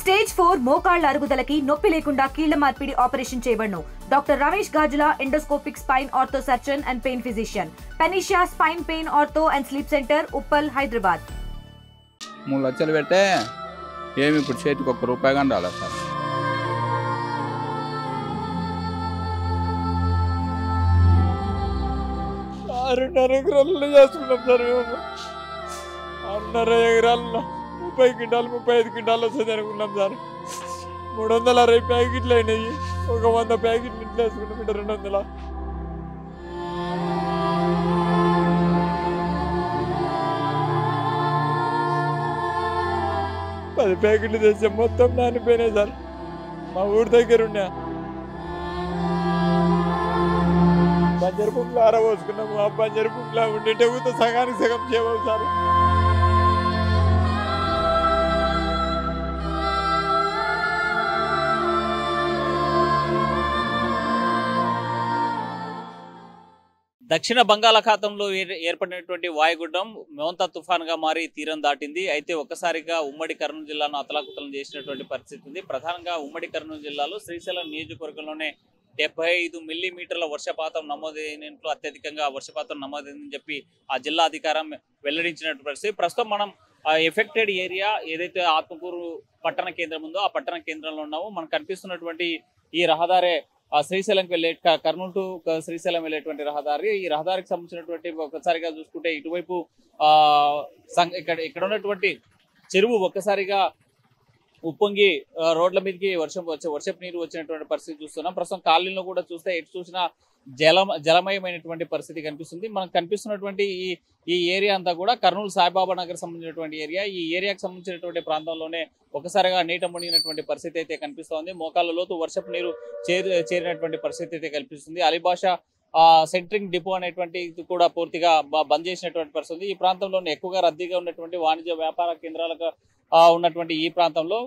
Stage 4 మోకాళ్ల అరుగుదలకి నొప్పి లేకుండా కీళ్ల మార్పిడి ఆపరేషన్ చేయబడును. Doctor Ramesh Gajula, endoscopic spine ortho surgeon and pain physician, panacea spine pain ortho and sleep centre, Uppal, Hyderabad. 3 లక్షలు పెడితే ఏమి ఇప్పుడు చేతికి ₹1 కానీ రాలేదు సార్. ఆరున్నర ఎకరాల్లో చేసుకున్నాం సార్ మేము. 6.5 ఎకరాల్లో 30 క్వింటాలు 35 క్వింటాలు వస్తుంది అనుకున్నాం సార్. 360 ప్యాకెట్లు అయినాయి. ఒక 100 ప్యాకెట్లు ఇంట్లో వేసుకున్నాం. 200 10 ప్యాకెట్లు తెచ్చాం. మొత్తం నానిపోయినాయి సార్. మా ఊరి దగ్గర ఉన్నా బంజరు పుంపులు ఆరబోసుకున్నాము. ఆ బంజరు పుంపులా ఉండే ఊతో సగానికి సగం చేయవు సార్. దక్షిణ బంగాళాఖాతంలో ఏర్పడినటువంటి వాయుగుండం మోంతా తుఫాన్గా మారి తీరం దాటింది. అయితే ఒక్కసారిగా ఉమ్మడి కర్నూలు జిల్లాను అతలాకుతలం చేసినటువంటి పరిస్థితి ఉంది. ప్రధానంగా ఉమ్మడి కర్నూలు జిల్లాలో శ్రీశైలం నియోజకవర్గంలోనే 75 మిల్లీమీటర్ల వర్షపాతం నమోదైనట్లు, అత్యధికంగా వర్షపాతం నమోదైందని చెప్పి ఆ జిల్లా అధికారం వెల్లడించినటువంటి పరిస్థితి. ప్రస్తుతం మనం ఎఫెక్టెడ్ ఏరియా ఏదైతే ఆత్మకూరు పట్టణ కేంద్రం ఉందో ఆ పట్టణ కేంద్రంలో ఉన్నామో. మనకు కనిపిస్తున్నటువంటి ఈ రహదారే శ్రీశైలంకి వెళ్ళే, కర్నూలు టు శ్రీశైలం వెళ్ళేటువంటి రహదారి. ఈ రహదారికి సంబంధించినటువంటి ఒక్కసారిగా చూసుకుంటే ఇటువైపు ఇక్కడ ఉన్నటువంటి చెరువు ఒక్కసారిగా ఉప్పొంగి రోడ్ల మీదకి వర్షపు నీరు వచ్చినటువంటి పరిస్థితి చూస్తున్నాం. ప్రస్తుతం కాలనీలో కూడా చూస్తే ఎటు చూసినా జలమయమైనటువంటి పరిస్థితి కనిపిస్తుంది. మనకు కనిపిస్తున్నటువంటి ఈ ఏరియా అంతా కూడా కర్నూలు సాయిబాబా నగర్ సంబంధించినటువంటి ఏరియా. ఈ ఏరియాకి సంబంధించినటువంటి ప్రాంతంలోనే ఒకసారిగా నీట మునిగినటువంటి పరిస్థితి అయితే కనిపిస్తోంది. మోకాళ్ళ లోతు వర్షపు నీరు చేరినటువంటి పరిస్థితి అయితే కనిపిస్తుంది. అలీబాషా సెంట్రింగ్ డిపో అనేటువంటి కూడా పూర్తిగా బంద్ చేసినటువంటి పరిస్థితి. ఈ ప్రాంతంలోనే ఎక్కువగా రద్దీగా ఉన్నటువంటి వాణిజ్య వ్యాపార కేంద్రాలకు ఉన్నటువంటి ఈ ప్రాంతంలో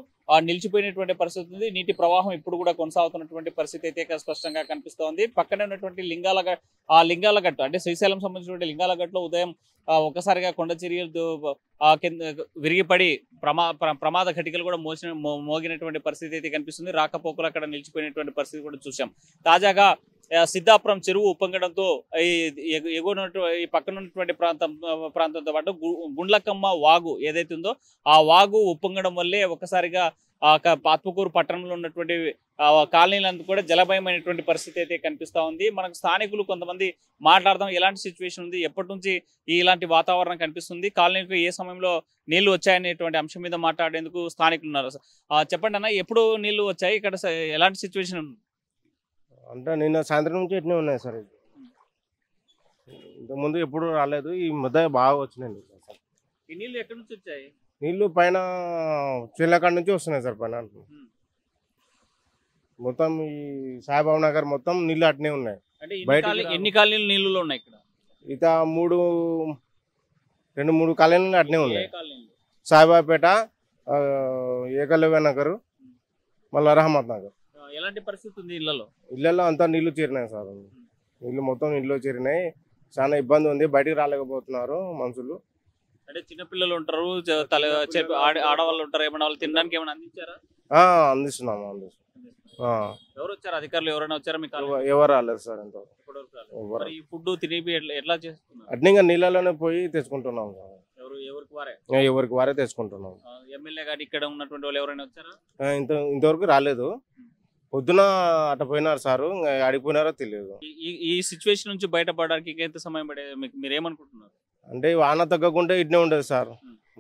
నిలిచిపోయినటువంటి పరిస్థితి ఉంది. నీటి ప్రవాహం ఇప్పుడు కూడా కొనసాగుతున్నటువంటి పరిస్థితి అయితే స్పష్టంగా కనిపిస్తోంది. పక్కనే ఉన్నటువంటి లింగాలగట్టు అంటే శ్రీశైలం సంబంధించినటువంటి లింగాలగట్టులో ఉదయం ఒకసారిగా కొండ చర్యలు విరిగిపడి ప్రమాద ఘటికలు కూడా మోగినటువంటి పరిస్థితి అయితే కనిపిస్తుంది. రాకపోకలు అక్కడ నిలిచిపోయినటువంటి పరిస్థితి కూడా చూసాం. తాజాగా సిద్ధాపురం చెరువు ఉప్పొంగడంతో ఈ పక్కన ఉన్నటువంటి ప్రాంతంతో పాటు గుండ్లకమ్మ వాగు ఏదైతే ఉందో ఆ వాగు ఉప్పొంగడం వల్లే ఒక్కసారిగా ఆత్మకూరు పట్టణంలో ఉన్నటువంటి కాలనీలంతా కూడా జలభయమైనటువంటి పరిస్థితి అయితే కనిపిస్తూ ఉంది. మనకు స్థానికులు కొంతమంది మాట్లాడదాం, ఎలాంటి సిచ్యువేషన్ ఉంది, ఎప్పటి నుంచి ఇలాంటి వాతావరణం కనిపిస్తుంది, కాలనీలకు ఏ సమయంలో నీళ్లు వచ్చాయనేటువంటి అంశం మీద మాట్లాడేందుకు స్థానికులు ఉన్నారు. చెప్పండి అన్న, ఎప్పుడు నీళ్లు వచ్చాయి, ఇక్కడ ఎలాంటి సిచ్యువేషన్ ఉంది? అంటే నిన్న సాయంత్రం నుంచి ఎట్నే ఉన్నాయి సార్. ఇంతకుముందు ఎప్పుడు రాలేదు, ఈ మధ్య బాగా వచ్చినాయి సార్. ఈ నీళ్లు ఎక్కడి నుంచి వచ్చాయి? నీళ్లు పైన చిల్లకాడ నుంచి వస్తున్నాయి సార్. పైన మొత్తం ఈ సాయిబాబా నగర్ మొత్తం నీళ్లు అట్నే ఉన్నాయి. ఎన్ని కాలనీలు నీళ్లు ఉన్నాయి ఇక్కడ? ఇక 2-3 కాలనీలు అట్నే ఉన్నాయి. సాయిబాబాపేట, ఏకలవ్య నగర్, మళ్ళీ రహమత్ నగర్. ఎలాంటి పరిస్థితి ఉంది ఇళ్లలో? ఇళ్లలో అంతా నీళ్లు చేరినాయి సార్. నీళ్లు మొత్తం నీళ్ళు చేరినాయి. చాలా ఇబ్బంది ఉంది, బయటికి రాలేకపోతున్నారు మనుషులు. అంటే చిన్నపిల్లలు ఉంటారు, ఆడవాళ్ళు ఉంటారు, ఏమన్నా వాళ్ళు తినడానికి ఏమైనా అందించారా? అందిస్తున్నాము. ఎవరు వచ్చారు? అధికారులు ఎవరైనా వచ్చారా మీకు? ఎవరు రాలేదు సార్. ఈ ఫుడ్ తిని ఎట్లా చేస్తున్నారు? అట్నే ఇంకా నీళ్ళలోనే పోయి తెచ్చుకుంటున్నాం సార్. ఎవరికి వారే తెచ్చుకుంటున్నాం. ఎమ్మెల్యే గారు ఇక్కడ ఉన్నటువంటి వాళ్ళు ఎవరైనా వచ్చారా? ఇంతవరకు రాలేదు. పొద్దున అట్ట పోయినారు సారు, అడిగిపోయినారో తెలియదు. ఈ సిచ్యువేషన్ నుంచి బయటపడడానికి ఇంకెంత సమయం పడేది మీరు ఏమనుకుంటున్నారు? అంటే వాన తగ్గకుంటే ఇట్నే ఉండదు సార్.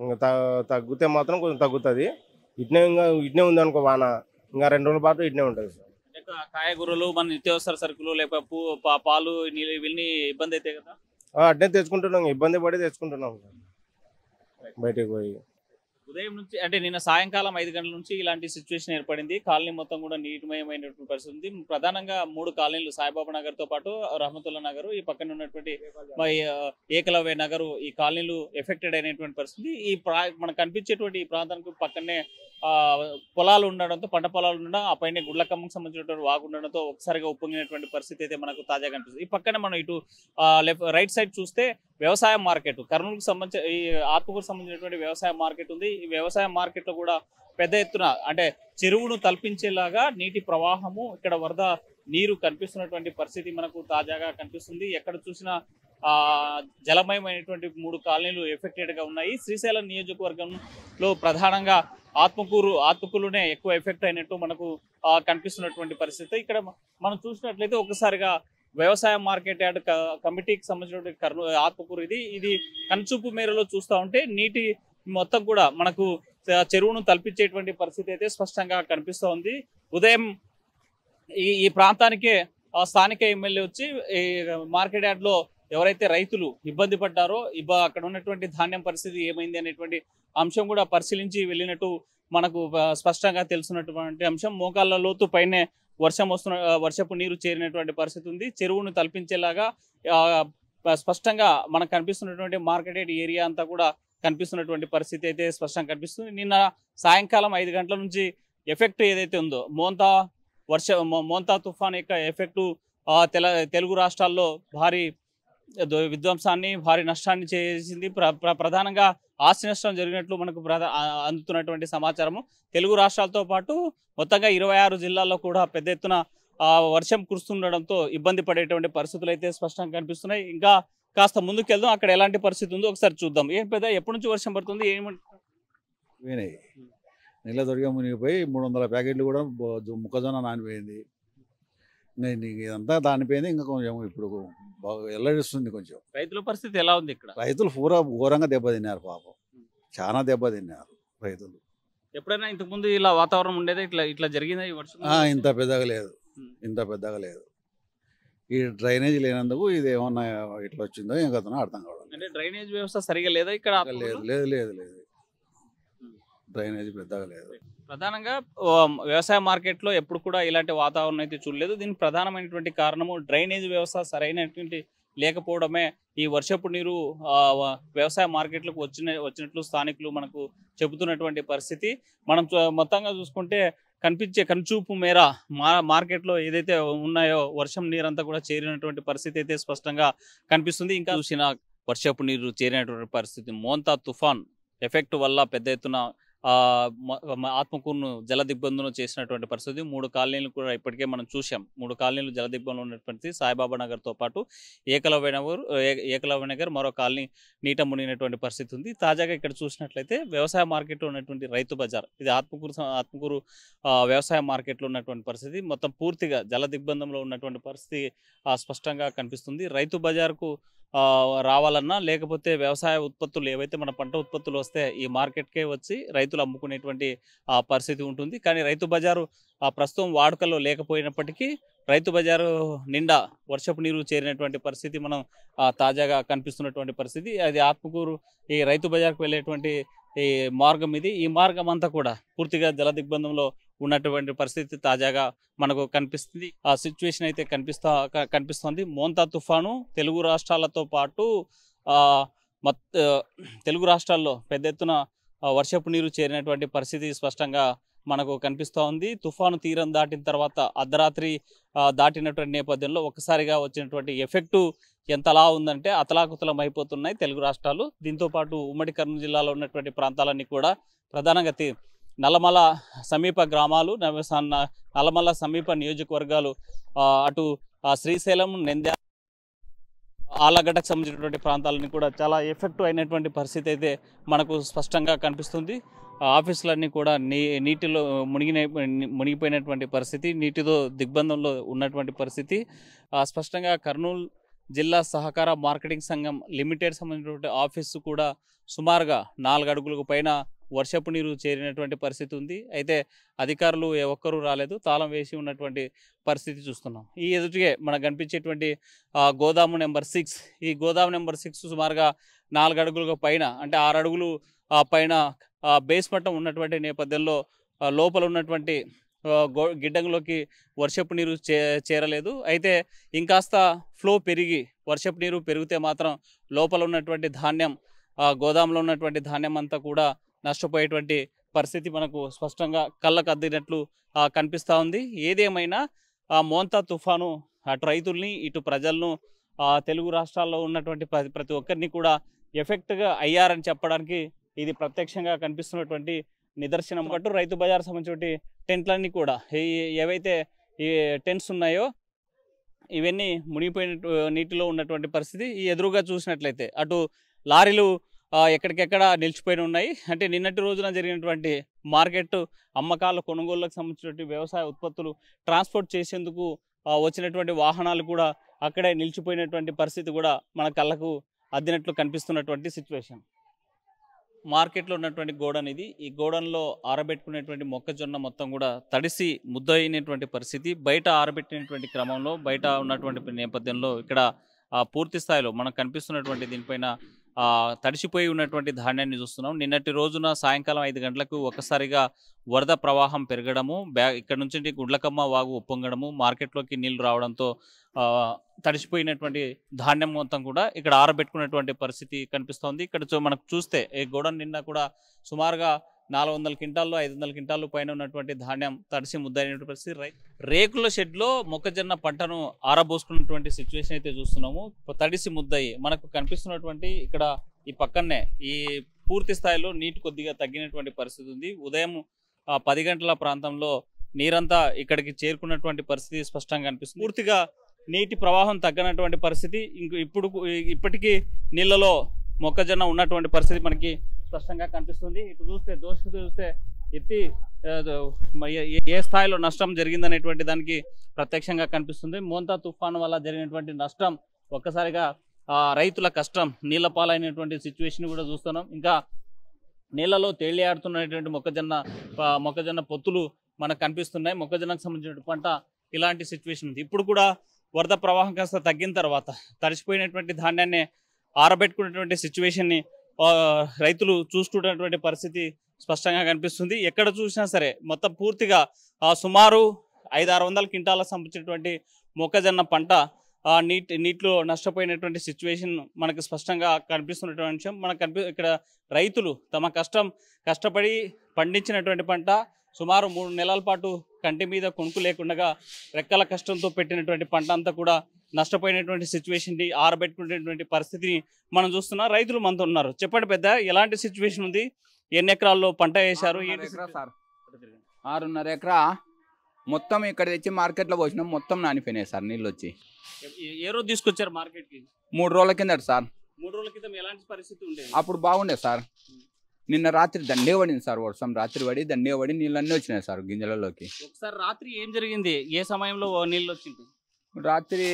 ఇంకా తగ్గితే మాత్రం కొంచెం తగ్గుతుంది. ఇట్నే ఉంది అనుకో వాన, ఇంకా 2 రోజుల పాటు ఇట్నే ఉంటుంది సార్. కాయగూరలు, మన నిత్యావసర సరుకులు, లేకపోతే పాలు, నీళ్ళు ఇవన్నీ ఇబ్బంది అయితే కదా? అట్నే తెచ్చుకుంటున్నాం, ఇబ్బంది పడి తెచ్చుకుంటున్నాం సార్ బయటకు పోయి. ఉదయం నుంచి అంటే నిన్న సాయంకాలం 5 గంటల నుంచి ఇలాంటి సిచ్యువేషన్ ఏర్పడింది. కాలనీ మొత్తం కూడా నీటిమయమైనటువంటి పరిస్థితి ఉంది. ప్రధానంగా 3 కాలనీలు, సాయిబాబా నగర్ తో పాటు రహమతుల్లా నగర్, ఈ పక్కన ఉన్నటువంటి ఏకలవ్య నగర్, ఈ కాలనీలు ఎఫెక్టెడ్ అయినటువంటి పరిస్థితి. మనకు కనిపించేటువంటి ఈ ప్రాంతానికి పక్కనే పొలాలు ఉండడంతో, పంట పొలాలు ఉండడం, ఆ పైన గుడ్లకమ్మకు సంబంధించినటువంటి వాగు ఉండడంతో ఒకసారిగా ఉప్పొంగినటువంటి పరిస్థితి అయితే మనకు తాజాగా కనిపిస్తుంది. ఈ పక్కన మనం ఇటు రైట్ సైడ్ చూస్తే వ్యవసాయ మార్కెట్, కర్నూలుకు సంబంధించి ఈ ఆత్మకూరుకు సంబంధించినటువంటి వ్యవసాయ మార్కెట్ ఉంది. ఈ వ్యవసాయ మార్కెట్లో కూడా పెద్ద ఎత్తున అంటే చెరువును తలపించేలాగా నీటి ప్రవాహము, ఇక్కడ వరద నీరు కనిపిస్తున్నటువంటి పరిస్థితి మనకు తాజాగా కనిపిస్తుంది. ఎక్కడ చూసినా జలమయమైనటువంటి 3 కాలనీలు ఎఫెక్టెడ్ గా ఉన్నాయి. శ్రీశైలం నియోజకవర్గంలో ప్రధానంగా ఆత్మకూరులోనే ఎక్కువ ఎఫెక్ట్ అయినట్టు మనకు కనిపిస్తున్నటువంటి పరిస్థితి. ఇక్కడ మనం చూసినట్లయితే ఒకసారిగా వ్యవసాయ మార్కెట్ యార్డ్ కమిటీకి సంబంధించినటువంటి ఆత్మకూరు ఇది కనుచూపు మేరలో చూస్తూ ఉంటే నీటి మొత్తం కూడా మనకు చెరువును తలపించేటువంటి పరిస్థితి అయితే స్పష్టంగా కనిపిస్తూ ఉంది. ఉదయం ఈ ప్రాంతానికే స్థానిక ఎమ్మెల్యే వచ్చి ఈ మార్కెట్ యార్డ్ లో ఎవరైతే రైతులు ఇబ్బంది పడ్డారో అక్కడ ఉన్నటువంటి ధాన్యం పరిస్థితి ఏమైంది అనేటువంటి అంశం కూడా పరిశీలించి వెళ్ళినట్టు మనకు స్పష్టంగా తెలుసున్నటువంటి అంశం. మోకాళ్ళ లోతు పైనే వర్షపు నీరు చేరినటువంటి పరిస్థితి ఉంది. చెరువును తలపించేలాగా స్పష్టంగా మనకు కనిపిస్తున్నటువంటి మార్కెట్ యార్డ్ ఏరియా అంతా కూడా కనిపిస్తున్నటువంటి పరిస్థితి అయితే స్పష్టంగా కనిపిస్తుంది. నిన్న సాయంకాలం 5 గంటల నుంచి ఎఫెక్ట్ ఏదైతే ఉందో మోంతా తుఫాన్ యొక్క ఎఫెక్టు తెలుగు రాష్ట్రాల్లో భారీ విధ్వంసాన్ని, భారీ నష్టాన్ని చేసింది. ప్రధానంగా ఆస్తి నష్టం జరిగినట్లు మనకు అందుతున్నటువంటి సమాచారము. తెలుగు రాష్ట్రాలతో పాటు మొత్తంగా 26 జిల్లాల్లో కూడా పెద్ద ఎత్తున వర్షం కురుస్తుండడంతో ఇబ్బంది పడేటువంటి పరిస్థితులు అయితే స్పష్టంగా కనిపిస్తున్నాయి. ఇంకా కాస్త ముందుకెళ్దాం, అక్కడ ఎలాంటి పరిస్థితి ఉందో ఒకసారి చూద్దాం. ఏం పెద్ద ఎప్పటి నుంచి వర్షం పడుతుంది, పోయినాయి నీళ్ళ దొరిగా మునిగిపోయి 300 ప్యాకెట్లు కూడా మొక్కజొన్న నానిపోయింది. ఇదంతా దానిపోయింది. ఇంకా కొంచెం ఇప్పుడు బాగా ఎల్లడిస్తుంది. కొంచెం రైతుల పరిస్థితి ఎలా ఉంది? ఇక్కడ రైతులు పూరా ఘోరంగా దెబ్బతిన్నారు. పాపం చాలా దెబ్బతిన్నారు రైతులు. ఎప్పుడైనా ఇంతకుముందు ఇలా వాతావరణం ఉండేది, ఇట్లా జరిగిందా ఈ వర్షం? ఇంత పెద్దగా లేదు. ఈ డ్రైనేజ్ లేనందుకు ఇది ఏమన్నా ఇట్లా వచ్చిందో ఏం కథనో అర్థం కావడం. అంటే డ్రైనేజ్ వ్యవస్థ సరిగా లేదా ఇక్కడ? లేదు డ్రైనేజ్ పెద్దగా లేదు. ప్రధానంగా వ్యవసాయ మార్కెట్లో ఎప్పుడు కూడా ఇలాంటి వాతావరణం అయితే చూడలేదు. దీనికి ప్రధానమైనటువంటి కారణము డ్రైనేజ్ వ్యవస్థ సరైనటువంటి లేకపోవడమే. ఈ వర్షపు నీరు వ్యవసాయ మార్కెట్లకు వచ్చినట్లు స్థానికులు మనకు చెబుతున్నటువంటి పరిస్థితి. మనం మొత్తంగా చూసుకుంటే కనుచూపు మేర మార్కెట్లో ఏదైతే ఉన్నాయో వర్షం నీరంతా కూడా చేరినటువంటి పరిస్థితి అయితే స్పష్టంగా కనిపిస్తుంది. ఇంకా చూసిన వర్షపు నీరు చేరినటువంటి పరిస్థితి మోంతా తుఫాన్ ఎఫెక్ట్ వల్ల పెద్ద ఎత్తున ఆత్మకూరును జల దిగ్బంధనం చేసినటువంటి పరిస్థితి. 3 కాలనీలు కూడా ఇప్పటికే మనం చూసాం. 3 కాలనీలు జల దిగ్బంధంలో ఉన్నటువంటి సాయిబాబా నగర్తో పాటు ఏకలవ్య నగర్ మరో కాలనీ నీట మునిగినటువంటి పరిస్థితి ఉంది. తాజాగా ఇక్కడ చూసినట్లయితే వ్యవసాయ మార్కెట్లో ఉన్నటువంటి రైతు బజార్, ఇది ఆత్మకూరు వ్యవసాయ మార్కెట్లో ఉన్నటువంటి పరిస్థితి మొత్తం పూర్తిగా జల దిగ్బంధంలో ఉన్నటువంటి పరిస్థితి స్పష్టంగా కనిపిస్తుంది. రైతు బజార్కు రావాలన్నా లేకపోతే వ్యవసాయ ఉత్పత్తులు ఏవైతే మన పంట ఉత్పత్తులు వస్తే ఈ మార్కెట్కే వచ్చి రైతులు అమ్ముకునేటువంటి పరిస్థితి ఉంటుంది. కానీ రైతు బజారు ప్రస్తుతం వాడుకలో లేకపోయినప్పటికీ రైతు బజారు నిండా వర్షపు నీరు చేరినటువంటి పరిస్థితి మనం తాజాగా కనిపిస్తున్నటువంటి పరిస్థితి. అది ఆత్మకూరు ఈ రైతు బజార్కు వెళ్ళేటువంటి ఈ మార్గం ఇది. ఈ మార్గం అంతా కూడా పూర్తిగా జల దిగ్బంధంలో ఉన్నటువంటి పరిస్థితి తాజాగా మనకు కనిపిస్తుంది. ఆ సిచ్యువేషన్ అయితే కనిపిస్తోంది. మోంతా తుఫాను తెలుగు రాష్ట్రాలతో పాటు తెలుగు రాష్ట్రాల్లో పెద్ద ఎత్తున వర్షపు నీరు చేరినటువంటి పరిస్థితి స్పష్టంగా మనకు కనిపిస్తూ ఉంది. తుఫాను తీరం దాటిన తర్వాత అర్ధరాత్రి దాటినటువంటి నేపథ్యంలో ఒక్కసారిగా వచ్చినటువంటి ఎఫెక్టు ఎంతలా ఉందంటే అతలాకుతలం అయిపోతున్నాయి తెలుగు రాష్ట్రాలు. దీంతోపాటు ఉమ్మడి కర్నూలు జిల్లాలో ఉన్నటువంటి ప్రాంతాలన్నీ కూడా ప్రధానంగా నల్లమల సమీప గ్రామాలు, నల్లమల సమీప నియోజకవర్గాలు, అటు శ్రీశైలం, నంద్యాల, ఆలగడ్డకు సంబంధించినటువంటి ప్రాంతాలన్నీ కూడా చాలా ఎఫెక్ట్ అయినటువంటి పరిస్థితి అయితే మనకు స్పష్టంగా కనిపిస్తుంది. ఆఫీసులన్నీ కూడా నీటిలో మునిగిపోయినటువంటి పరిస్థితి, నీటితో దిగ్బంధంలో ఉన్నటువంటి పరిస్థితి స్పష్టంగా. కర్నూలు జిల్లా సహకార మార్కెటింగ్ సంఘం లిమిటెడ్ సంబంధించినటువంటి ఆఫీసు కూడా సుమారుగా 4 అడుగులకు పైన వర్షపు నీరు చేరినటువంటి పరిస్థితి ఉంది. అయితే అధికారులు ఒక్కరూ రాలేదు, తాళం వేసి ఉన్నటువంటి పరిస్థితి చూస్తున్నాం. ఈ ఎదుటిగే మనకు కనిపించేటువంటి గోదాము నెంబర్ 6, ఈ గోదాము నెంబర్ 6 సుమారుగా 4 అడుగులకు పైన, అంటే 6 అడుగులు పైన బేస్ మట్టం ఉన్నటువంటి నేపథ్యంలో లోపల ఉన్నటువంటి గిడ్డంలోకి వర్షపు నీరు చేరలేదు. అయితే ఇంకాస్త ఫ్లో పెరిగి వర్షపు నీరు పెరిగితే మాత్రం లోపల ఉన్నటువంటి ధాన్యం, గోదాంలో ఉన్నటువంటి ధాన్యం అంతా కూడా నష్టపోయేటువంటి పరిస్థితి మనకు స్పష్టంగా కళ్ళకు అద్దినట్లు కనిపిస్తూ ఉంది. ఏదేమైనా మోంతా తుఫాను అటు రైతుల్ని ఇటు ప్రజలను తెలుగు రాష్ట్రాల్లో ఉన్నటువంటి ప్రతి ఒక్కరిని కూడా ఎఫెక్ట్గా అయ్యారని చెప్పడానికి ఇది ప్రత్యక్షంగా కనిపిస్తున్నటువంటి నిదర్శనం. అటు రైతు బజార్ సంబంధించిన టెంట్లన్నీ కూడా ఏవైతే ఈ టెంట్స్ ఉన్నాయో ఇవన్నీ మునిగిపోయిన నీటిలో ఉన్నటువంటి పరిస్థితి. ఈ ఎదురుగా చూసినట్లయితే అటు లారీలు ఎక్కడికెక్కడ నిలిచిపోయి ఉన్నాయి. అంటే నిన్నటి రోజున జరిగినటువంటి మార్కెట్ అమ్మకాల కొనుగోళ్లకు సంబంధించినటువంటి వ్యవసాయ ఉత్పత్తులు ట్రాన్స్పోర్ట్ చేసేందుకు వచ్చినటువంటి వాహనాలు కూడా అక్కడే నిలిచిపోయినటువంటి పరిస్థితి కూడా మన కళ్ళకు అద్దినట్లు కనిపిస్తున్నటువంటి సిచ్యువేషన్. మార్కెట్లో ఉన్నటువంటి గోడౌన్ ఇది. ఈ గోడౌన్లో ఆరబెట్టుకునేటువంటి మొక్కజొన్న మొత్తం కూడా తడిసి ముద్దయినటువంటి పరిస్థితి. బయట ఆరబెట్టినటువంటి క్రమంలో బయట ఉన్నటువంటి నేపథ్యంలో ఇక్కడ పూర్తి స్థాయిలో మనకు కనిపిస్తున్నటువంటి దీనిపైన తడిసిపోయి ఉన్నటువంటి ధాన్యాన్ని చూస్తున్నాం. నిన్నటి రోజున సాయంకాలం 5 గంటలకు ఒకసారిగా వరద ప్రవాహం పెరగడము, ఇక్కడ నుంచి గుడ్లకమ్మ వాగు ఉప్పొంగడము, మార్కెట్లోకి నీళ్లు రావడంతో తడిసిపోయినటువంటి ధాన్యం మొత్తం కూడా ఇక్కడ ఆరబెట్టుకున్నటువంటి పరిస్థితి కనిపిస్తోంది. ఇక్కడ మనకు చూస్తే ఈ గోడౌన్ నిన్న కూడా సుమారుగా 400 క్వింటాల్లో 500 క్వింటాలు పైన ఉన్నటువంటి ధాన్యం తడిసి ముద్దైనటువంటి పరిస్థితి. రేకుల షెడ్లో మొక్కజొన్న పంటను ఆరబోసుకున్నటువంటి సిచ్యువేషన్ అయితే చూస్తున్నాము. తడిసి ముద్దయి మనకు కనిపిస్తున్నటువంటి ఇక్కడ ఈ పక్కనే ఈ పూర్తి స్థాయిలో నీటి కొద్దిగా తగ్గినటువంటి పరిస్థితి ఉంది. ఉదయం 10 గంటల ప్రాంతంలో నీరంతా ఇక్కడికి చేరుకున్నటువంటి పరిస్థితి స్పష్టంగా కనిపిస్తుంది. పూర్తిగా నీటి ప్రవాహం తగ్గనటువంటి పరిస్థితి. ఇప్పటికీ నీళ్ళలో మొక్కజొన్న ఉన్నటువంటి పరిస్థితి మనకి స్పష్టంగా కనిపిస్తుంది. ఇటు చూస్తే ఎత్తి ఏ స్థాయిలో నష్టం జరిగిందనేటువంటి దానికి ప్రత్యక్షంగా కనిపిస్తుంది. మోంతా తుఫాను వల్ల జరిగినటువంటి నష్టం ఒక్కసారిగా రైతుల కష్టం నీళ్ల పాలైనటువంటి సిచ్యువేషన్ కూడా చూస్తున్నాం. ఇంకా నీళ్లలో తేలియాడుతున్నటువంటి మొక్కజొన్న పొత్తులు మనకు కనిపిస్తున్నాయి. మొక్కజొన్నకు సంబంధించిన పంట ఇలాంటి సిచ్యువేషన్ ఉంది. ఇప్పుడు కూడా వరద ప్రవాహం కాస్త తగ్గిన తర్వాత తడిసిపోయినటువంటి ధాన్యాన్ని ఆరబెట్టుకునేటువంటి సిచ్యువేషన్ని రైతులు చూసుకున్నటువంటి పరిస్థితి స్పష్టంగా కనిపిస్తుంది. ఎక్కడ చూసినా సరే మొత్తం పూర్తిగా సుమారు 500-600 క్వింటాలకు సంబంధించినటువంటి మొక్కజొన్న పంట నీటిలో నష్టపోయినటువంటి సిచ్యువేషన్ మనకు స్పష్టంగా కనిపిస్తున్నటువంటి విషయం. ఇక్కడ రైతులు తమ కష్టపడి పండించినటువంటి పంట సుమారు 3 నెలల పాటు కంటి మీద కొనుక్కు లేకుండా రెక్కల కష్టంతో పెట్టినటువంటి పంట అంతా కూడా నష్టపోయినటువంటి సిచ్యువేషన్, ఆరబెట్టుకునేటువంటి పరిస్థితిని మనం చూస్తున్నాం. రైతులు మనతో ఉన్నారు. చెప్పండి పెద్ద, ఎలాంటి సిచ్యువేషన్ ఉంది? ఎన్ని ఎకరాల్లో పంట వేశారు? 6.5 ఎకరా మొత్తం ఇక్కడ తెచ్చి మార్కెట్లో పోసినాం. మొత్తం నానిపోయినాయి సార్ నీళ్ళు వచ్చి. ఏ రోజు తీసుకొచ్చారు మార్కెట్కి? 3 రోజుల కిందట సార్. 3 రోజుల క్రితం ఎలాంటి పరిస్థితి ఉండేది? అప్పుడు బాగుండే సార్. నిన్న రాత్రి దండే పడింది సార్. వర్షం రాత్రి పడి దండే పడి నీళ్ళన్నీ వచ్చినాయి సార్ గింజలలోకి. ఒకసారి రాత్రి ఏం జరిగింది? ఏ సమయంలో నీళ్ళు వచ్చింది? రాత్రి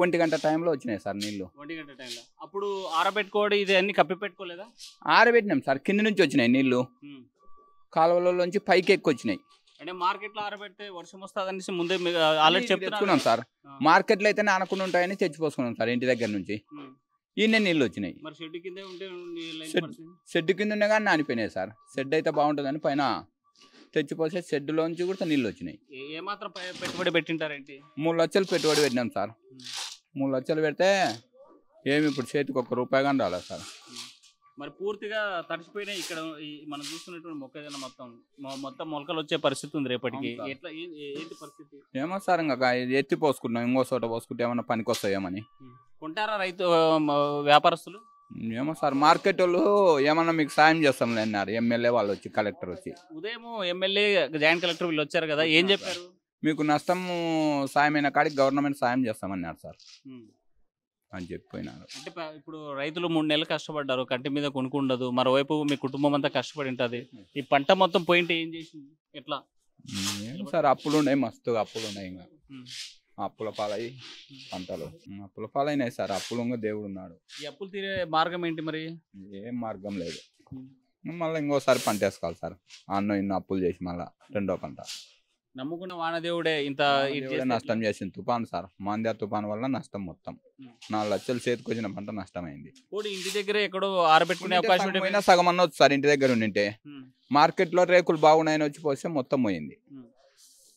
1 గంట టైంలో వచ్చినాయి సార్ నీళ్ళు. 1 గంట టైంలో. అప్పుడు ఆరబెట్టుకోవడం ఇది అన్ని కప్పి పెట్టుకోలేదా? ఆరబెట్టినాం సార్. కింద నుంచి వచ్చినాయి నీళ్లు, కాలువలలోంచి పైకి ఎక్కువ వచ్చినాయి. అంటే మార్కెట్లో ఆరబెడితే వర్షం వస్తుందనేసి ముందే ఆల్రెడీ చెప్తున్నాం సార్. మార్కెట్లో అయితే నానకుండా ఉంటాయని తెచ్చిపోసుకున్నాం సార్ ఇంటి దగ్గర నుంచి. ఈయన నీళ్ళు వచ్చినాయి. మరి షెడ్ కింద ఉంటే షెడ్ కింద ఉన్నా కానీ నానిపోయినాయి సార్. షెడ్ అయితే బాగుంటుందని పైన తెచ్చిపోసే షెడ్లోంచి కూడా నీళ్ళు వచ్చినాయి. ఏమాత్రం పెట్టుబడి పెట్టింటారేంటి? 3 లక్షలు పెట్టుబడి పెట్టినాం సార్. 3 లక్షలు పెడితే ఏమి ఇప్పుడు చేతికి 1 రూపాయి కానీ రాలేదు సార్. మరి పూర్తిగా తడిసిపోయినాయి. ఇక్కడ మనం చూస్తున్నటువంటి మొక్కజొన్న మొత్తం మొలకలు వచ్చే పరిస్థితి ఉంది రేపటికి. ఎట్లా ఏంటి పరిస్థితి? ఏమో సార్, ఇంకా ఎత్తి పోసుకుంటున్నాం. ఇంకో చోట పోసుకుంటే ఏమన్నా పనికి వస్తాయేమని. కొంటారా రైతు వ్యాపారస్తులు? ఏమో సార్, మార్కెట్ వాళ్ళు ఏమన్నా మీకు సాయం చేస్తాంలే అన్నారు. ఎమ్మెల్యే వాళ్ళు వచ్చి, కలెక్టర్ వచ్చి. ఉదయం ఎమ్మెల్యే జాయింట్ కలెక్టర్ వీళ్ళు వచ్చారు కదా, ఏం చెప్పారు? మీకు నష్టం సాయమైన కాడికి గవర్నమెంట్ సాయం చేస్తామన్నారు సార్ అని చెప్పిపోయినారు. అంటే ఇప్పుడు రైతులు 3 నెలలు కష్టపడ్డారు, కంటి మీద కొనుక్కుండదు. మరోవైపు మీ కుటుంబం అంతా కష్టపడి ఉంటుంది. ఈ పంట మొత్తం పోయింటే ఏం చేసింది? ఎట్లా సార్? అప్పులు ఉన్నాయి, మస్తు అప్పులు ఉన్నాయి. ఇంకా అప్పుల పాలయ్యి పంటలు అప్పుల పాలైనాయి సార్. అప్పులు దేవుడు ఉన్నాడు. ఈ అప్పులు తీరే మార్గం ఏంటి మరి? ఏం మార్గం లేదు. మళ్ళీ ఇంకోసారి పంట వేసుకోవాలి సార్. ఇన్నో అప్పులు చేసి మళ్ళీ రెండో పంట. నమ్ముకున్న వానదేవుడే ఇంత నష్టం చేసింది తుఫాను సార్. మాంద్యా తుఫాను వల్ల నష్టం మొత్తం 4 లక్షలు చేతికి వచ్చిన పంట నష్టమైంది. ఇంటి దగ్గర ఎక్కడో ఆరబెట్టుకునే అవకాశం సగం అన్న వచ్చి సార్. ఇంటి దగ్గర ఉండింటే మార్కెట్ లో రేకులు బాగున్నాయని వచ్చి పోస్తే మొత్తం పోయింది.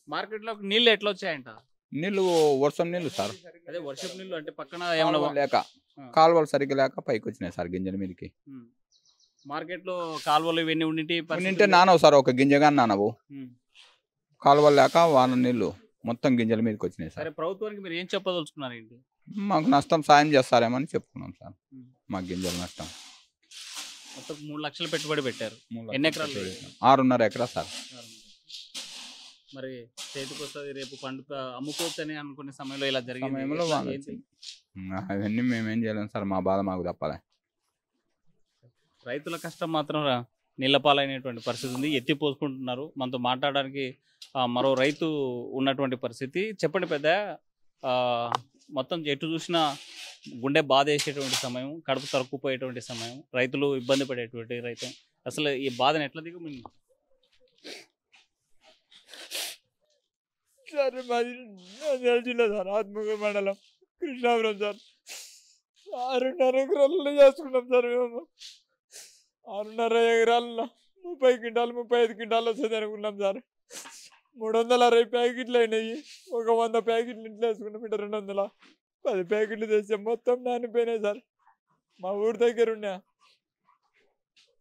మార్కెట్ లో నీళ్లు ఎట్లా వచ్చాయంట? నీళ్లు వర్షం నీళ్లు సార్. అదే వర్షపు నీళ్లు అంటే పక్కన ఏమన్నా లేక కాలువలు సరిగ్గా లేక పైకి వచ్చినాయి సార్ గింజల మీదకి. మార్కెట్లో కాలువలు ఇవన్నీ ఉండింటి ఉంటే నానవు సార్, ఒక గింజగా నానవు. కాలువలు లేక వాన నీళ్ళు మొత్తం గింజల మీదకి వచ్చినాయి సార్. సరే, ప్రభుత్వానికి మీరు ఏం చెప్పదలుచుకున్నారు ఏంటి? మాకు నష్టం సాయం చేస్తారేమని చెప్పుకున్నాం సార్. మాకు గింజల నష్టం మొత్తం 3 లక్షలు పెట్టుబడి పెట్టారు. 3 ఎన్ని ఎకరాలు? 6.5 ఎకరా సార్. మరి చేతికి వస్తుంది, రేపు పండుగ అమ్ముకోవచ్చు అని అనుకునే సమయంలో ఇలా జరిగింది. సమయంలో వాన వచ్చింది. అవన్నీ మేమేం చేయలేము సార్, మా బాధ మాకు తప్పలే. రైతుల కష్టం మాత్రం నీళ్ళపాలైనటువంటి పరిస్థితి ఉంది. ఎత్తిపోసుకుంటున్నారు. మనతో మాట్లాడడానికి మరో రైతు ఉన్నటువంటి పరిస్థితి. చెప్పండి పెద్ద, మొత్తం ఎటు చూసినా గుండె బాధ వేసేటువంటి సమయం, కడుపు తరుక్కుపోయేటువంటి సమయం, రైతులు ఇబ్బంది పడేటువంటి రైతు. అసలు ఈ బాధను ఎట్లా దిగు? సార్ మాది నంద్యాల జిల్లా సార్, ఆత్మకూరు మండలం, కృష్ణాపురం సార్. 6.5 ఎకరాలలో చేసుకున్నాం సార్ మేము. 6.5 ఎకరాలలో 30 క్వింటాలు 35 క్వింటాలు వస్తుంది అనుకున్నాం సార్. 360 ప్యాకెట్లు అయినాయి. ఒక 100 ప్యాకెట్లు ఇంట్లో వేసుకున్నాం. ఇటు 210 ప్యాకెట్లు తెస్తే మొత్తం నానిపోయినాయి సార్. మా ఊరి దగ్గర ఉన్నా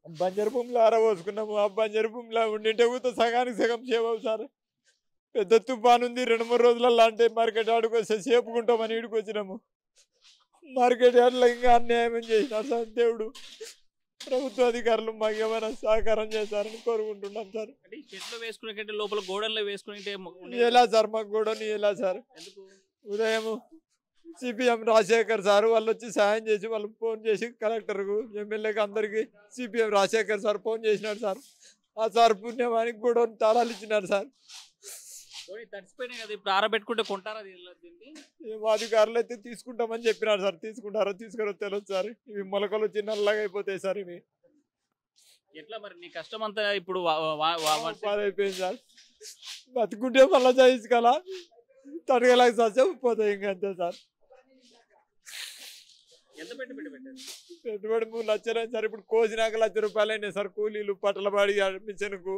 బంజరు భూమిలో ఆరబోసుకున్నాము. ఆ బంజరు భూమిలో ఉండింటే కూడా సగానికి సగం సేవవు సార్. పెద్ద తుఫాను ఉంది. 2-3 రోజులలో అంటే మార్కెట్ యార్డ్కి వస్తే సేపుకుంటామని ఈడికి వచ్చినాము. మార్కెట్ యార్డ్లో ఇంకా అన్యాయం చేసినారు సార్. దేవుడు, ప్రభుత్వ అధికారులు మాకు ఏమైనా సహకారం చేస్తారని కోరుకుంటున్నాం సార్. చెట్లు వేసుకునే కంటే లోపల గోడల్లో వేసుకుంటే ఎలా సార్? మాకు గోడని ఎలా సార్? ఉదయం సిపిఎం రాజశేఖర్ సార్ వాళ్ళు వచ్చి సాయం చేసి వాళ్ళు ఫోన్ చేసి కలెక్టర్కు, ఎమ్మెల్యేకి, అందరికీ సిపిఎం రాజశేఖర్ సార్ ఫోన్ చేసినారు సార్. ఆ సార్ పుణ్యమానికి గోడని తాళాలు ఇచ్చినారు సార్. తడిసిపోయినాయి కదా, ఇప్పుడు ఆరబెట్టుకుంటే కొంటారా? మా అధికారులు అయితే తీసుకుంటామని చెప్పినారు సార్. తీసుకుంటారో తీసుకురో తెలియదు సార్. ఇవి మొలకలు వచ్చి నల్లగా అయిపోతాయి సార్. ఇవి ఎట్లా మరి? నీ కష్టం అంతా ఇప్పుడు అయిపోయింది సార్. బతుకుంటే మళ్ళా చేయించుకోవాలా, తడగలాగా సస్తే పోతాయి ఇంకా అంతే సార్. ఎంత పెట్టుబడి పెట్టారు? పెట్టుబడి 3 లక్షలు అయింది సార్. ఇప్పుడు కోసినాక 1 లక్ష రూపాయలు అయినాయి సార్. కూలీలు, పట్టల బాడి, మిషన్కు.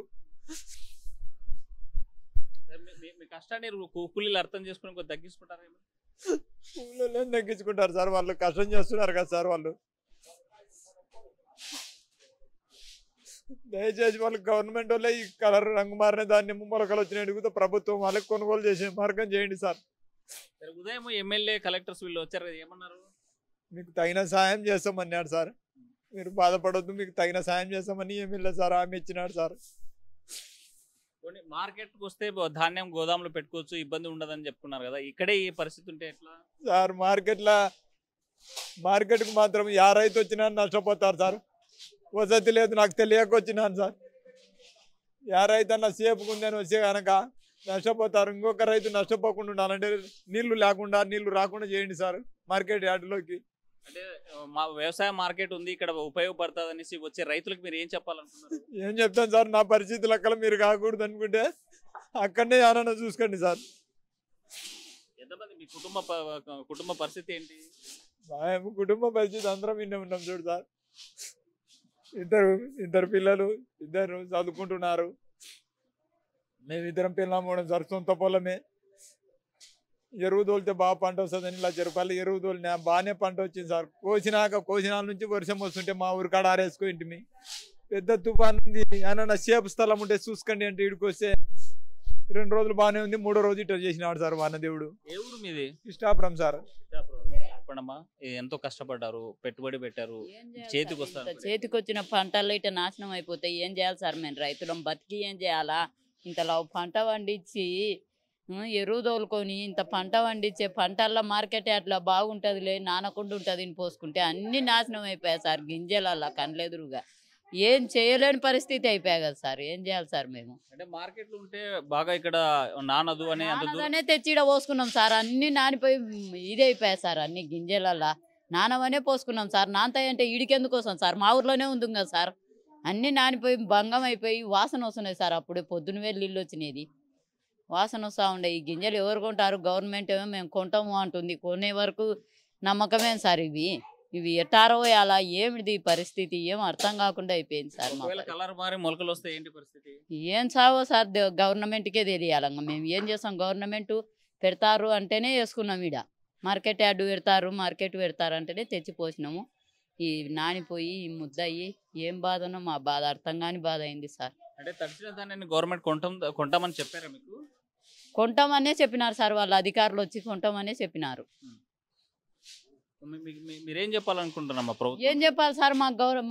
మీ కష్టాన్ని కూలీలు అర్థం చేసుకుని కొంచెం తగ్గించుకుంటారేమో. కూలీలు తగ్గించుకుంటారు సార్. వాళ్ళు కష్టం చేస్తున్నారు కదా సార్. వాళ్ళు దయచేసి వాళ్ళు గవర్నమెంట్ వాళ్ళే ఈ కలర్ రంగు మారిన ధాన్యం మొలకలు వచ్చిన ప్రభుత్వం వాళ్ళకి కొనుగోలు చేసే మార్గం చేయండి సార్. ఉదయం ఎమ్మెల్యే, కలెక్టర్స్ వీళ్ళు వచ్చారు కదా, ఏమన్నారు? మీకు తగిన సాయం చేస్తామన్నాడు సార్. మీరు బాధపడొద్దు, మీకు తగిన సాయం చేస్తామని ఎమ్మెల్యే సార్ హామీ ఇచ్చినాడు సార్. మార్కెట్కి వస్తే ధాన్యం గోదాములు పెట్టుకోవచ్చు, ఇబ్బంది ఉండదని చెప్పుకున్నారు కదా, ఇక్కడే ఈ పరిస్థితి ఉంటే ఎట్లా సార్? మార్కెట్కి మాత్రం యా రైతు వచ్చినా నష్టపోతారు సార్. వసతి లేదు, నాకు తెలియక వచ్చినాను సార్. యా రైతు అన్న సేపుకుందని వచ్చే కనుక నష్టపోతారు. ఇంకొక రైతు నష్టపోకుండా ఉండాలంటే నీళ్లు రాకుండా చేయండి సార్ మార్కెట్ యార్డులోకి. అంటే మా వ్యవసాయ మార్కెట్ ఉంది ఇక్కడ, ఉపయోగపడుతుంది అనేసి వచ్చే రైతులకు మీరు ఏం చెప్పాలనుకున్నారు? ఏం చెప్తాను సార్? నా పరిస్థితులు అక్కడ మీరు కాకూడదు అనుకుంటే అక్కడనే ఏమన్నా చూసుకోండి సార్. ఎంతమంది మీ కుటుంబ పరిస్థితి ఏంటి? మా కుటుంబ పరిస్థితి అందరం వినే ఉన్నాం చూడు సార్. ఇద్దరు పిల్లలు, ఇద్దరు చదువుకుంటున్నారు. మేము 2 పిల్లలు కూడా సార్. సొంత పొలమే. ఎరువు తోలితే బాగా పంట వస్తుందని 1 లక్ష రూపాయలు ఎరువు తోలినా బాగానే పంట వచ్చింది సార్. కోసినాల నుంచి వర్షం వస్తుంటే మా ఊరు కాడ ఆరేసుకోండి. పెద్ద తుఫాను ఉంది, ఏమన్నా సేపు స్థలం ఉంటే చూసుకోండి అంటే ఇడికి వస్తే 2 రోజులు బాగానే ఉంది. 3వ రోజు ఇట్లా చేసినాడు సార్ వానదేవుడు. ఏ ఊరు మీది? కృష్ణాపురం సార్. చెప్పండమ్మా, ఎంతో కష్టపడ్డారు, పెట్టుబడి పెట్టారు, చేతికి వస్తారు. చేతికి వచ్చిన పంటలు ఇట్లా నాశనం అయిపోతాయి. ఏం చేయాలి సార్? మేము రైతులం బతికి ఏం చేయాలా? ఇంతలా పంట పండించి ఎరువు తోలుకొని ఇంత పంట పండించే పంటల్లో మార్కెట్ అట్లా బాగుంటుందిలే, నానకుండా ఉంటుంది అని పోసుకుంటే అన్ని నాశనం అయిపోయాయి సార్. గింజలల్లా కండ్లెదురుగా ఏం చేయలేని పరిస్థితి అయిపోయాయి కదా సార్. ఏం చేయాలి సార్ మేము? అంటే మార్కెట్లు ఉంటే బాగా ఇక్కడ నానదు అనే తెచ్చి ఇక్కడ పోసుకున్నాం సార్. అన్ని నానిపోయి ఇది అయిపోయాయి సార్. అన్ని గింజలల్లా నానమనే పోసుకున్నాం సార్. నానతాయి అంటే ఈడికెందుకు వస్తాం సార్? మా ఊర్లోనే ఉంది కదా సార్. అన్ని నానిపోయి భంగం అయిపోయి వాసన వస్తున్నాయి సార్. అప్పుడే పొద్దున వేలు నీళ్ళు వచ్చినది, వాసన వస్తూ ఉండే. ఈ గింజలు ఎవరు కొంటారు? గవర్నమెంట్ ఏమో మేము కొంటాము అంటుంది. కొనే వరకు నమ్మకమే సార్. ఇవి ఎట్టారో అలా ఏమిది పరిస్థితి? ఏం అర్థం కాకుండా అయిపోయింది సార్. కలర్ మారి మొలకలు వస్తే ఏంటి పరిస్థితి? ఏం సావో సార్, గవర్నమెంట్కే తెలియాలి. మేము ఏం చేస్తాం? గవర్నమెంట్ పెడతారు అంటేనే వేసుకున్నాం. ఈడ మార్కెట్ యార్డు పెడతారు, మార్కెట్ పెడతారు అంటేనే తెచ్చిపోసినాము. ఈ నానిపోయి ఈ ముద్దయ్యి ఏం బాధనో మా బాధ అర్థం కాని బాధ అయింది సార్. అంటే తడిచిన దాన్ని గవర్నమెంట్ కొంటామని చెప్పారా మీకు? కొంటామనే చెప్పినారు సార్, వాళ్ళ అధికారులు వచ్చి కొంటామనే చెప్పినారు. మీరేం చెప్పాలనుకుంటున్నామా ప్రభుత్వం? ఏం చెప్పాలి సార్,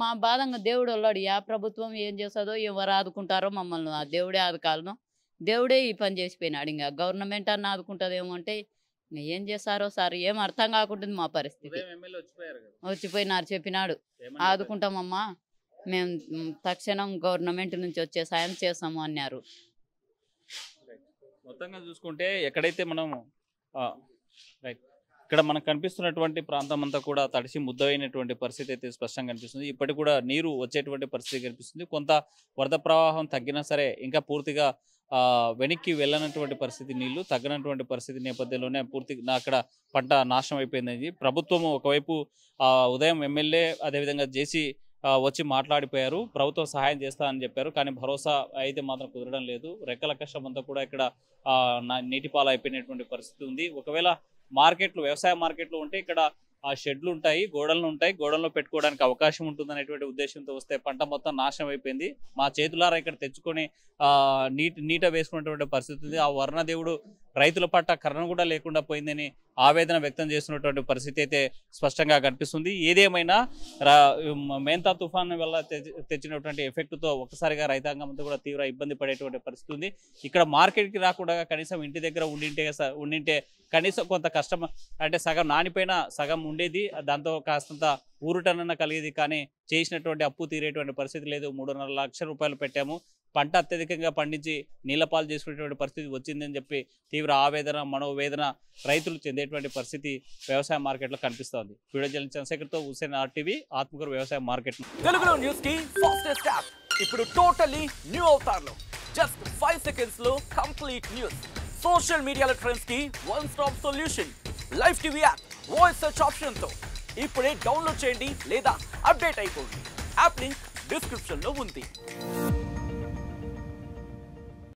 మా బాధంగా దేవుడు వాళ్ళాడు. యా ప్రభుత్వం ఏం చేస్తుందో ఎవరు ఆదుకుంటారో మమ్మల్ని ఆ దేవుడే ఆదుకాలను. దేవుడే ఈ పని చేసిపోయినాడు. ఇంకా గవర్నమెంట్ అన్న ఆదుకుంటుందేమో అంటే ఇంకా ఏం చేస్తారో సార్, ఏం అర్థం కాకుంటుంది మా పరిస్థితి. వచ్చిపోయినారు, చెప్పినాడు ఆదుకుంటామమ్మా మేము తక్షణం గవర్నమెంట్ నుంచి వచ్చే సాయం చేస్తాము అన్నారు. మొత్తంగా చూసుకుంటే ఎక్కడైతే మనం ఇక్కడ మనకు కనిపిస్తున్నటువంటి ప్రాంతం అంతా కూడా తడిసి ముద్దయినటువంటి పరిస్థితి అయితే స్పష్టంగా కనిపిస్తుంది. ఇప్పటికి కూడా నీరు వచ్చేటువంటి పరిస్థితి కనిపిస్తుంది. కొంత వరద ప్రవాహం తగ్గినా సరే ఇంకా పూర్తిగా వెనక్కి వెళ్ళనటువంటి పరిస్థితి, నీళ్లు తగ్గనటువంటి పరిస్థితి నేపథ్యంలోనే పూర్తిగా అక్కడ పంట నాశనం అయిపోయింది. ప్రభుత్వము ఒకవైపు ఉదయం ఎమ్మెల్యే అదేవిధంగా జేసీ వచ్చి మాట్లాడిపోయారు, ప్రభుత్వం సహాయం చేస్తా అని చెప్పారు. కానీ భరోసా అయితే మాత్రం కుదరడం లేదు. రెక్కల కష్టం అంతా కూడా ఇక్కడ నీటిపాలు అయిపోయినటువంటి పరిస్థితి ఉంది. ఒకవేళ మార్కెట్లు, వ్యవసాయ మార్కెట్లు ఉంటే ఇక్కడ షెడ్లు ఉంటాయి, గోడలు ఉంటాయి, గోడల్లో పెట్టుకోవడానికి అవకాశం ఉంటుంది అనేటువంటి ఉద్దేశంతో వస్తే పంట మొత్తం నాశనం అయిపోయింది. మా చేతులారా ఇక్కడ తెచ్చుకొని నీట వేసుకున్నటువంటి పరిస్థితి ఉంది. ఆ వర్ణదేవుడు రైతుల పట్ల కరుణ కూడా లేకుండా పోయిందని ఆవేదన వ్యక్తం చేస్తున్నటువంటి పరిస్థితి అయితే స్పష్టంగా కనిపిస్తుంది. ఏదేమైనా మేంతా తుఫాను వల్ల తెచ్చినటువంటి ఎఫెక్ట్తో ఒక్కసారిగా రైతాంగం అంతా కూడా తీవ్ర ఇబ్బంది పడేటువంటి పరిస్థితి ఉంది. ఇక్కడ మార్కెట్కి రాకుండా కనీసం ఇంటి దగ్గర ఉండింటే కనీసం కొంత కష్టం, అంటే సగం నానిపోయిన సగం ఉండేది, దాంతో కాస్తంత ఊరుటనన్న కలిగేది. కానీ చేసినటువంటి అప్పు తీరేటువంటి పరిస్థితి లేదు. 3.5 లక్షల రూపాయలు పెట్టాము, పంట అత్యధికంగా పండించి నీళ్లపాలు చేసుకునేటువంటి పరిస్థితి వచ్చిందని చెప్పి తీవ్ర ఆవేదన, మనోవేదన రైతులు చెందేటువంటి పరిస్థితి వ్యవసాయ మార్కెట్లో కనిపిస్తోంది. వీడియో జర్నలిస్ట్ చంద్రశేఖర్తో హుసేన్ RTV, ఆత్మకూరు వ్యవసాయ మార్కెట్. తెలుగులో న్యూస్ కి ఫాస్టెస్ట్ యాప్ ఇప్పుడు టోటల్లీ న్యూ అవతార్లో జస్ట్ 5 సెకండ్స్ లో కంప్లీట్ న్యూస్. సోషల్ మీడియాలో ట్రెండ్స్ కి one stop solution. Live TV app voice search option తో ఇప్పుడే డౌన్లోడ్ చేయండి లేదా అప్డేట్ అయిపోండి. యాప్ లింక్ డిస్క్రిప్షన్ లో ఉంది.